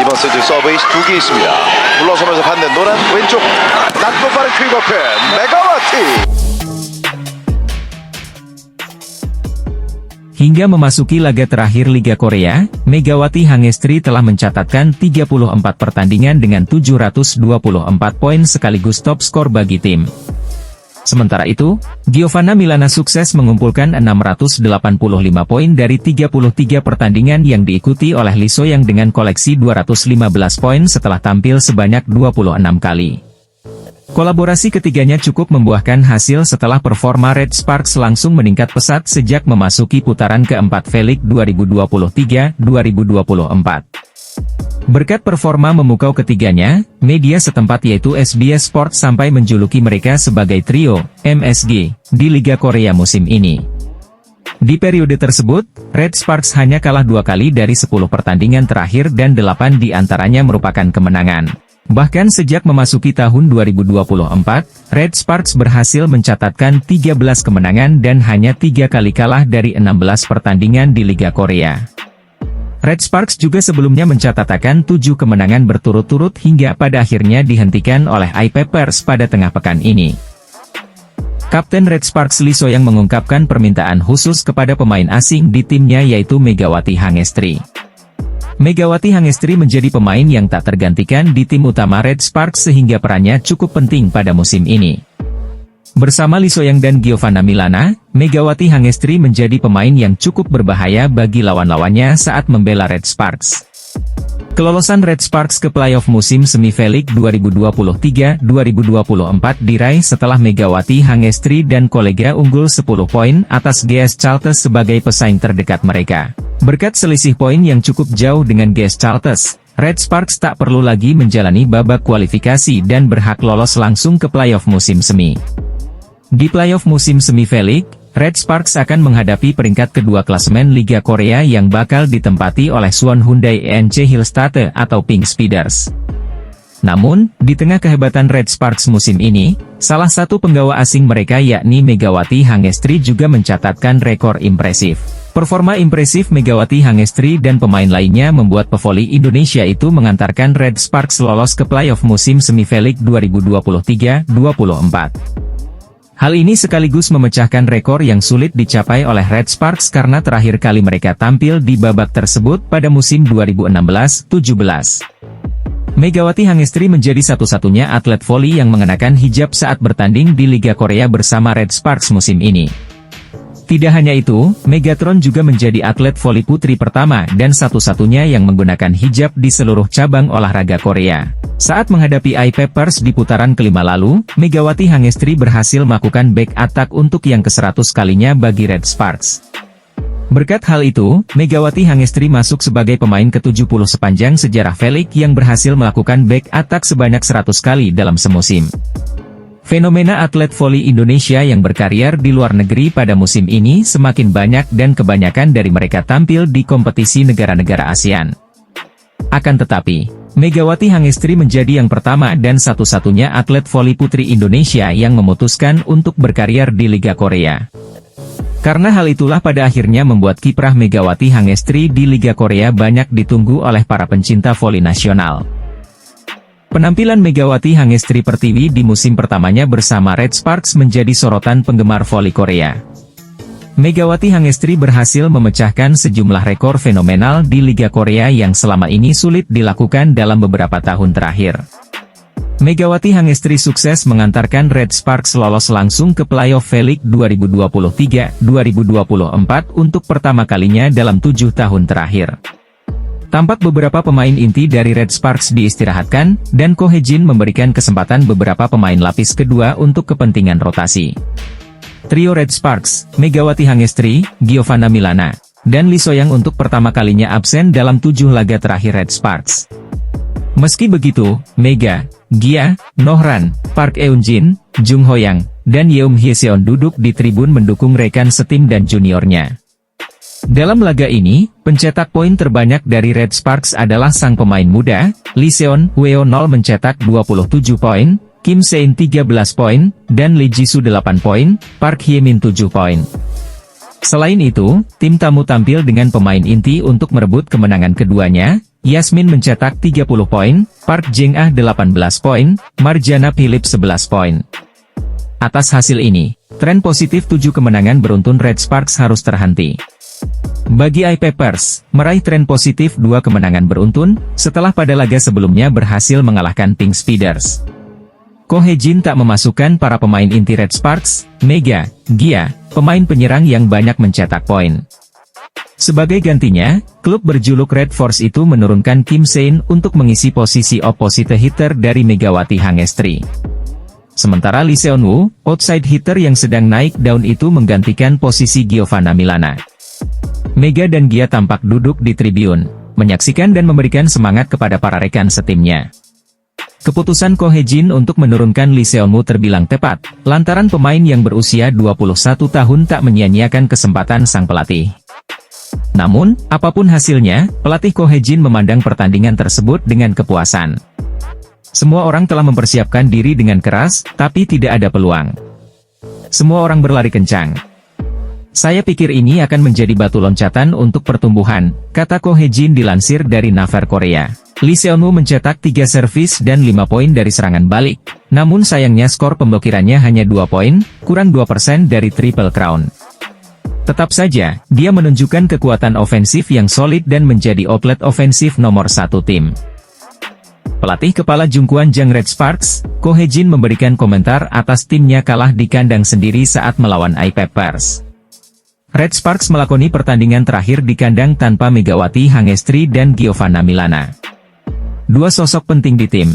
이번 세트 서브 에이스 2개 있습니다. 물러서면서 반대 노란 왼쪽 낮고 빠른 퀵어펜 메가와티. Hingga memasuki laga terakhir Liga Korea, Megawati Hangestri telah mencatatkan 34 pertandingan dengan 724 poin sekaligus top skor bagi tim. Sementara itu, Giovanna Milana sukses mengumpulkan 685 poin dari 33 pertandingan yang diikuti oleh Lee So-young dengan koleksi 215 poin setelah tampil sebanyak 26 kali. Kolaborasi ketiganya cukup membuahkan hasil setelah performa Red Sparks langsung meningkat pesat sejak memasuki putaran keempat V-League 2023-2024. Berkat performa memukau ketiganya, media setempat yaitu SBS Sport sampai menjuluki mereka sebagai trio MSG di Liga Korea musim ini. Di periode tersebut, Red Sparks hanya kalah 2 kali dari 10 pertandingan terakhir dan 8 di antaranya merupakan kemenangan. Bahkan sejak memasuki tahun 2024, Red Sparks berhasil mencatatkan 13 kemenangan dan hanya 3 kali kalah dari 16 pertandingan di Liga Korea. Red Sparks juga sebelumnya mencatatkan 7 kemenangan berturut-turut hingga pada akhirnya dihentikan oleh iPapers pada tengah pekan ini. Kapten Red Sparks Lee So-young mengungkapkan permintaan khusus kepada pemain asing di timnya yaitu Megawati Hangestri. Megawati Hangestri menjadi pemain yang tak tergantikan di tim utama Red Sparks sehingga perannya cukup penting pada musim ini. Bersama Lee So-young dan Giovanna Milana, Megawati Hangestri menjadi pemain yang cukup berbahaya bagi lawan-lawannya saat membela Red Sparks. Kelolosan Red Sparks ke playoff musim semi V-League 2023-2024 diraih setelah Megawati Hangestri dan kolega unggul 10 poin atas GS Chartes sebagai pesaing terdekat mereka. Berkat selisih poin yang cukup jauh dengan GS Chartes, Red Sparks tak perlu lagi menjalani babak kualifikasi dan berhak lolos langsung ke playoff musim semi. Di playoff musim semi V-League, Red Sparks akan menghadapi peringkat kedua klasemen Liga Korea yang bakal ditempati oleh Suwon Hyundai ENC Hillstate atau Pink Speeders. Namun, di tengah kehebatan Red Sparks musim ini, salah satu penggawa asing mereka yakni Megawati Hangestri juga mencatatkan rekor impresif. Performa impresif Megawati Hangestri dan pemain lainnya membuat pevoli Indonesia itu mengantarkan Red Sparks lolos ke playoff musim semi V-League 2023-2024. Hal ini sekaligus memecahkan rekor yang sulit dicapai oleh Red Sparks karena terakhir kali mereka tampil di babak tersebut pada musim 2016-17. Megawati Hangestri menjadi satu-satunya atlet voli yang mengenakan hijab saat bertanding di Liga Korea bersama Red Sparks musim ini. Tidak hanya itu, Megatron juga menjadi atlet voli putri pertama dan satu-satunya yang menggunakan hijab di seluruh cabang olahraga Korea. Saat menghadapi iPapers di putaran kelima lalu, Megawati Hangestri berhasil melakukan back attack untuk yang ke-100 kalinya bagi Red Sparks. Berkat hal itu, Megawati Hangestri masuk sebagai pemain ke-70 sepanjang sejarah V-League yang berhasil melakukan back attack sebanyak 100 kali dalam semusim. Fenomena atlet voli Indonesia yang berkarir di luar negeri pada musim ini semakin banyak dan kebanyakan dari mereka tampil di kompetisi negara-negara ASEAN. Akan tetapi, Megawati Hangestri menjadi yang pertama dan satu-satunya atlet voli putri Indonesia yang memutuskan untuk berkarir di Liga Korea. Karena hal itulah pada akhirnya membuat kiprah Megawati Hangestri di Liga Korea banyak ditunggu oleh para pencinta voli nasional. Penampilan Megawati Hangestri Pertiwi di musim pertamanya bersama Red Sparks menjadi sorotan penggemar voli Korea. Megawati Hangestri berhasil memecahkan sejumlah rekor fenomenal di Liga Korea yang selama ini sulit dilakukan dalam beberapa tahun terakhir. Megawati Hangestri sukses mengantarkan Red Sparks lolos langsung ke playoff V-League 2023-2024 untuk pertama kalinya dalam 7 tahun terakhir. Tampak beberapa pemain inti dari Red Sparks diistirahatkan, dan Ko Hye-jin memberikan kesempatan beberapa pemain lapis kedua untuk kepentingan rotasi. Trio Red Sparks, Megawati Hangestri, Giovanna Milana, dan Lee So-young untuk pertama kalinya absen dalam 7 laga terakhir Red Sparks. Meski begitu, Mega, Gia, Nohran, Park Eun-jin, Jung Ho-yang, dan Yeom Hye-seon duduk di tribun mendukung rekan setim dan juniornya. Dalam laga ini, pencetak poin terbanyak dari Red Sparks adalah sang pemain muda, Lee Seon-hweo mencetak 27 poin, Kim Se-in 13 poin, dan Lee Ji-soo 8 poin, Park Hye-min 7 poin. Selain itu, tim tamu tampil dengan pemain inti untuk merebut kemenangan keduanya, Yasmin mencetak 30 poin, Park Jing-ah 18 poin, Marjana Philip 11 poin. Atas hasil ini, tren positif 7 kemenangan beruntun Red Sparks harus terhenti. Bagi I-Papers, meraih tren positif 2 kemenangan beruntun, setelah pada laga sebelumnya berhasil mengalahkan Pink Speeders. Ko Hye-jin tak memasukkan para pemain inti Red Sparks, Mega, Gia, pemain penyerang yang banyak mencetak poin. Sebagai gantinya, klub berjuluk Red Force itu menurunkan Kim Se-in untuk mengisi posisi opposite hitter dari Megawati Hangestri. Sementara Lee Seon-woo, outside hitter yang sedang naik daun itu menggantikan posisi Giovanna Milana. Mega dan Gia tampak duduk di tribun, menyaksikan dan memberikan semangat kepada para rekan setimnya. Keputusan Ko Hye-jin untuk menurunkan Lee Seon-woo terbilang tepat, lantaran pemain yang berusia 21 tahun tak menyia-nyiakan kesempatan sang pelatih. Namun, apapun hasilnya, pelatih Ko Hye-jin memandang pertandingan tersebut dengan kepuasan. Semua orang telah mempersiapkan diri dengan keras, tapi tidak ada peluang. Semua orang berlari kencang. Saya pikir ini akan menjadi batu loncatan untuk pertumbuhan, kata Ko Hye-jin dilansir dari Naver Korea. Lee Seon-woo mencetak 3 servis dan 5 poin dari serangan balik. Namun sayangnya skor pemblokirannya hanya 2 poin, kurang 2% dari Triple Crown. Tetap saja, dia menunjukkan kekuatan ofensif yang solid dan menjadi outlet ofensif nomor 1 tim. Pelatih kepala Jungkwon Jang Red Sparks, Ko Hye-jin memberikan komentar atas timnya kalah di kandang sendiri saat melawan I-Papers. Red Sparks melakoni pertandingan terakhir di kandang tanpa Megawati Hangestri dan Giovanna Milana. Dua sosok penting di tim.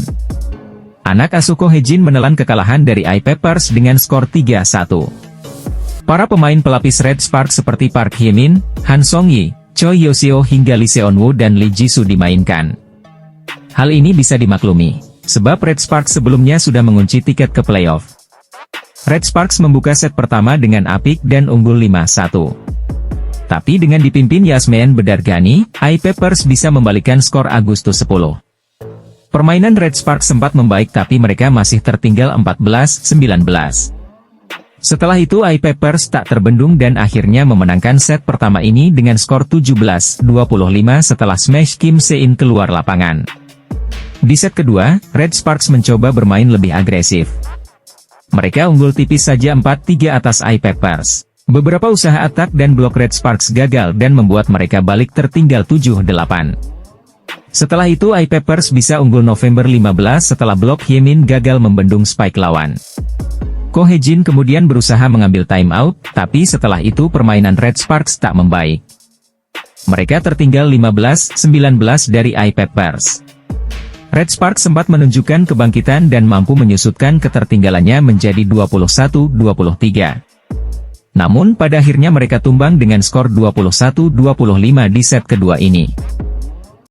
Anak asuh Ko Hye-jin menelan kekalahan dari I-Papers dengan skor 3-1. Para pemain pelapis Red Sparks seperti Park Hye-min, Han Song-yi, Choi Yo-seo hingga Lee Seon-woo dan Lee Ji-soo dimainkan. Hal ini bisa dimaklumi, sebab Red Sparks sebelumnya sudah mengunci tiket ke playoff. Red Sparks membuka set pertama dengan apik dan unggul 5-1. Tapi dengan dipimpin Yasmin Bedargani, I-Papers bisa membalikkan skor Agustus 10. Permainan Red Sparks sempat membaik tapi mereka masih tertinggal 14-19. Setelah itu I-Papers tak terbendung dan akhirnya memenangkan set pertama ini dengan skor 17-25 setelah smash Kim Se-in keluar lapangan. Di set kedua, Red Sparks mencoba bermain lebih agresif. Mereka unggul tipis saja 4-3 atas I-Papers. Beberapa usaha atak dan blok Red Sparks gagal dan membuat mereka balik tertinggal 7-8. Setelah itu I-Papers bisa unggul November 15 setelah blok Hye-min gagal membendung spike lawan. Ko Hye-jin kemudian berusaha mengambil timeout, tapi setelah itu permainan Red Sparks tak membaik. Mereka tertinggal 15-19 dari I-Papers. Red Sparks sempat menunjukkan kebangkitan dan mampu menyusutkan ketertinggalannya menjadi 21-23. Namun pada akhirnya mereka tumbang dengan skor 21-25 di set kedua ini.